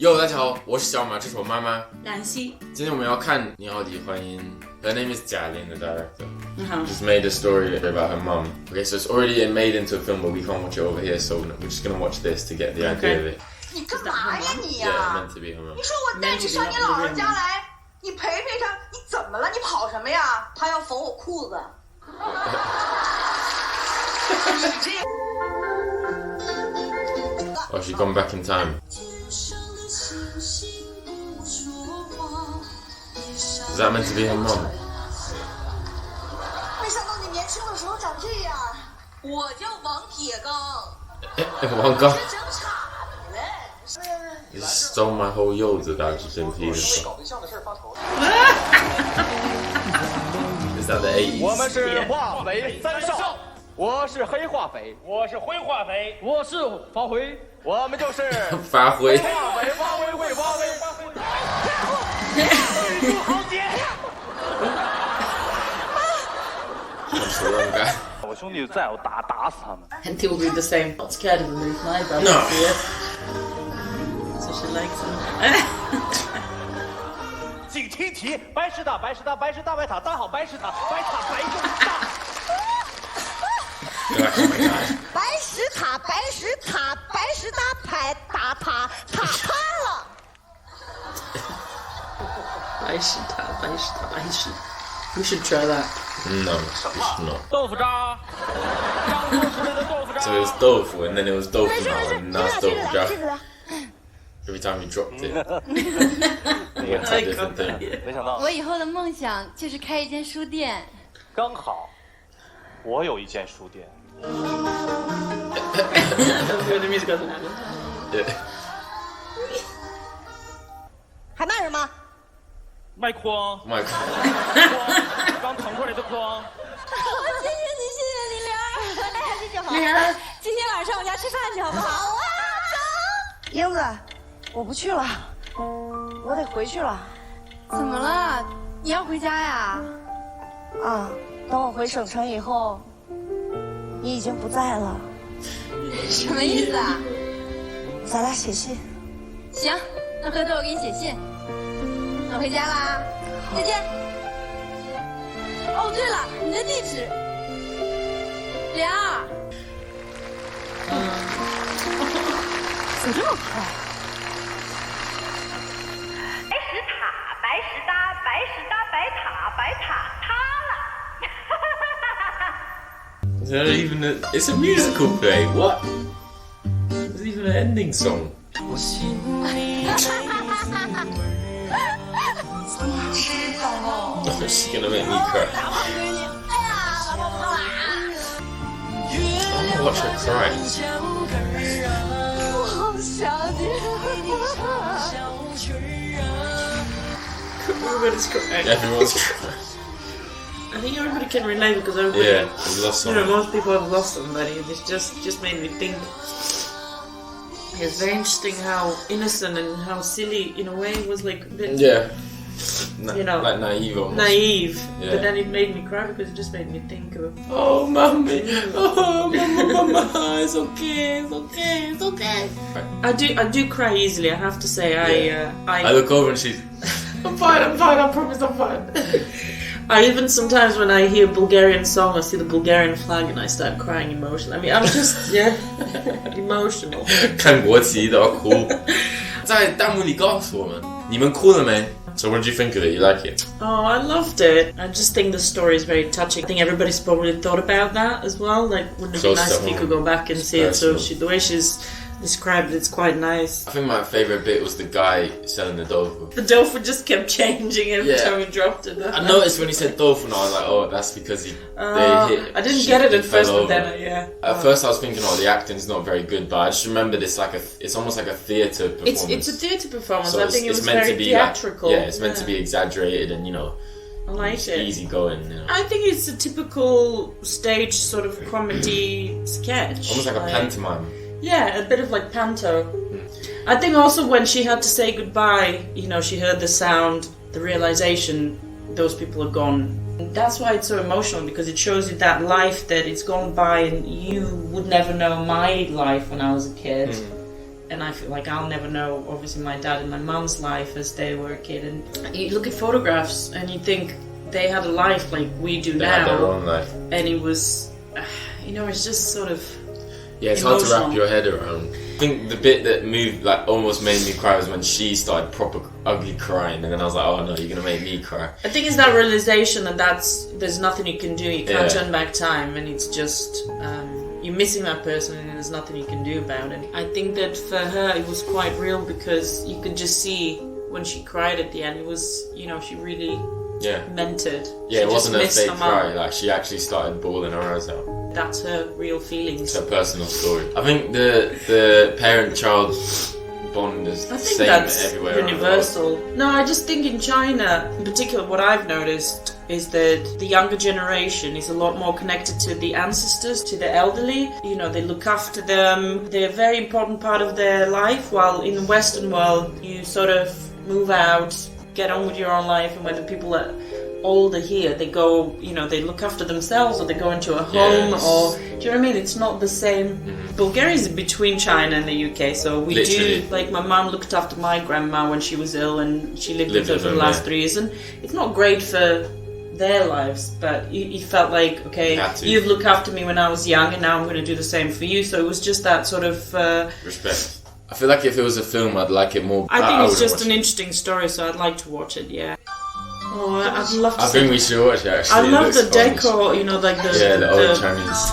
哟，大家好，我是小马，这是我妈妈兰溪。今天我们要看《你好李焕英》。Her name is Jialin, the director. Uh-huh. Just made a story about her mum. Okay, so it's already made into a film, but we can't watch it over here, so we're just gonna watch this to get the idea of it. 你干嘛呀你呀、Yeah, meant to be her mum. 你说我带你上你姥姥家来，你陪陪她，你怎么了？你跑什么呀？她要缝我裤子。你这。Oh, she's gone back in time. Is that meant to be her mum? 没想到你年轻的时候长这样。我叫王铁刚。王刚。是整傻的嘞。You stole my whole 柚子大是真皮的。搞对象的事发愁。Is that the 80s? 我们是化肥三少，我是黑化肥，我是灰化肥，我是发灰，我们就是发挥。化肥发灰会发灰发灰。好姐。我兄弟在我打死他们。 And he'll be the same. Not scared of them, he's my brother. No. So she likes him. 请听题：白石塔，白石塔，白石大白塔，搭好白石塔，白塔白更大。白石塔，白石塔，白石塔拍打塔塔塌了。白石塔，白石塔，白石。We should try that. No, we should not. 豆腐渣，刚做出来的豆腐渣。 So it was tofu, and then it was tofu now, and now it's tofu jar. Every time you dropped it, it went to a different thing. 没想到我以后的梦想就是开一间书店。刚好，我有一间书店。The music goes. Yeah. 还卖什么？卖筐， My 刚腾出来的筐。谢谢你，谢谢你，玲儿。哎，这就好。今天晚上我家吃饭去，好不好？好啊，走。英子，我不去了，我得回去了。怎么了？你要回家呀？啊，等我回省城以后，你已经不在了。什么意思啊？咱俩写信。行，那回头我给你写信。我回家啦，再见。哦，对了，你的地址。玲儿。怎么这么快？白石塔，白石搭，白石搭白塔，白塔塌了。 It's not even it's a musical play. What? There's even an ending song. Oh, she's gonna make me cry. I'm gonna watch her cry. 我好想你。 Everybody's crying. Everyone's crying. I think everybody can relate because everybody. Yeah, we lost You know, someone. most people have lost somebody. This just made me think. It's very interesting how innocent and how silly, in a way, it was like a bit Yeah. You know, like naive almost. naive. Yeah. But then it made me cry because it just made me think of. Oh, mommy. Oh, mama. It's okay. It's okay. It's okay. I do cry easily. I have to say. I look over and she's. I'm fine. I promise I'm fine. I even sometimes when I hear Bulgarian song, I see the Bulgarian flag and I start crying emotionally. I mean, I'm just emotional. 看国旗都要哭。在弹幕里告诉我们，你们哭了没？ So what did you think of it? You like it? Oh, I loved it. I just think the story is very touching. I think everybody's probably thought about that as well. Like, wouldn't it be Close nice to if you home. could go back and see it? So Personal. the way she's described it's quite nice. I think my favourite bit was the guy selling the tofu. The tofu just kept changing every Yeah. time he dropped it. I noticed when he said tofu and I was like, oh, that's because they hit. I didn't get it at fell first, but over. then yeah. At first I was thinking, oh, the acting's not very good, but I just remember this like it's almost like a theatre performance. It's a theatre performance. So I think it was meant very to be theatrical. Like, yeah, it's meant to be exaggerated and I like it. easy going. I think it's a typical stage sort of comedy sketch. Almost like a pantomime. Yeah, a bit of like panto. I think also when she had to say goodbye, she heard the sound, the realization, those people are gone. That's why it's so emotional, because it shows you that life that it's gone by and you would never know my life when I was a kid. and I feel like I'll never know, obviously, my dad and my mum's life as they were a kid. And you look at photographs and you think they had a life like we do They now. had their own life. And it was, it's just sort of... Yeah, it's hard to wrap your head around. I think the bit that moved, like, almost made me cry was when she started proper ugly crying, and then I was like, oh no, you're gonna make me cry. I think it's that realization that there's nothing you can do. You can't turn back time, and it's just you're missing that person, and there's nothing you can do about it. I think that for her it was quite real because you could just see when she cried at the end. It was, she really meant it. Yeah, she it wasn't a fake cry. mom. Like she actually started bawling her eyes out. That's her real feelings. It's her personal story. I think the parent-child bond is the same everywhere. Universal. No, I just think in China, in particular, what I've noticed is that the younger generation is a lot more connected to the ancestors, to the elderly. They look after them. They're a very important part of their life, while in the Western world, you sort of move out, get on with your own life, and when the people are older here, they go, they look after themselves, or they go into a home, or do you know what I mean? It's not the same. Bulgaria is between China and the UK, so we do, like, my mum looked after my grandma when she was ill, and she lived with her for the last 3 years, and it's not great for their lives, but you felt like, okay, you've looked after me when I was young, and now I'm going to do the same for you. So it was just that sort of respect. I feel like if it was a film, I'd like it more. I think it's just an interesting story, so I'd like to watch it. Yeah. Oh, I'd love to. I think we should watch it. Actually, I love the decor. Like the old Chinese.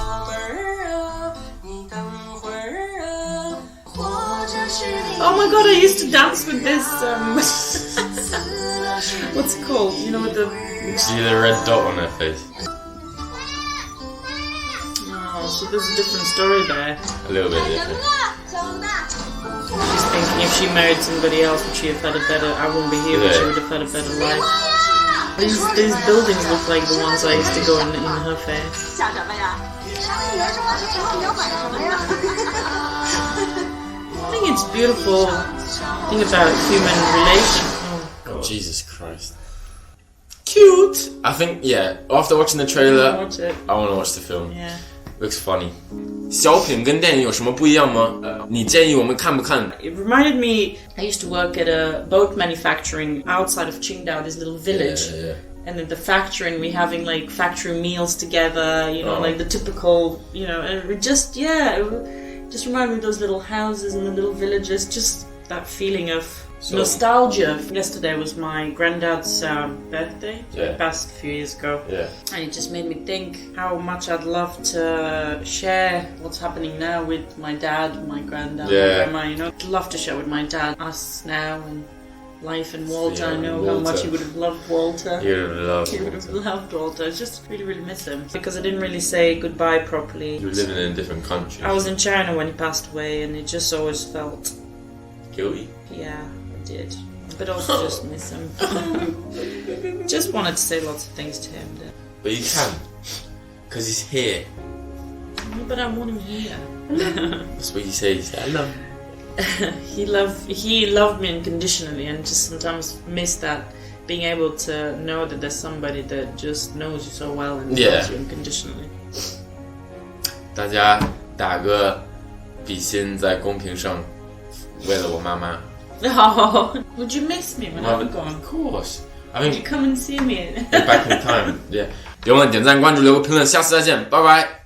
Oh my god! I used to dance with this. What's it called? With the. See the red dot on her face. Oh, so there's a different story there. A little bit different. She's thinking if she married somebody else, would she have had a better? I wouldn't be here, but she would have had a better life. These buildings look like the ones I used to go in her fair. I think it's beautiful thing about human relations. Oh, Jesus Christ. Cute! I think, after watching the trailer, I want to watch the film. Yeah. Looks funny. 小品跟电影有什么不一样吗？你建议我们看不看？ It reminded me, I used to work at a boat manufacturing outside of Qingdao, this little village. Yeah. And at the factory, and we having like factory meals together, like the typical, and it just reminded me of those little houses and the little villages, just that feeling of nostalgia. Yesterday was my granddad's birthday, it passed a few years ago. Yeah. And it just made me think how much I'd love to share what's happening now with my dad, my granddad, my grandma, I'd love to share with my dad, us now, and life in Walter. I know how much he would have loved Walter. He would have loved Walter. I just really, really miss him. Because I didn't really say goodbye properly. You were living in a different country. I was in China when he passed away, and it just always felt... guilty? Yeah, I did. But also just miss him. Just wanted to say lots of things to him. But you can. Because he's here. But I want him here. That's what you say. You say, I love him. He loved me unconditionally, and just sometimes miss that, being able to know that there's somebody that just knows you so well and loves you unconditionally. 大家打个比心在公屏上，为了我妈妈。Oh, would you miss me when I'm gone? Of course. I Would mean, you come and see me? back in time. Yeah. 别忘了点赞、关注、留个评论，下次再见，拜拜。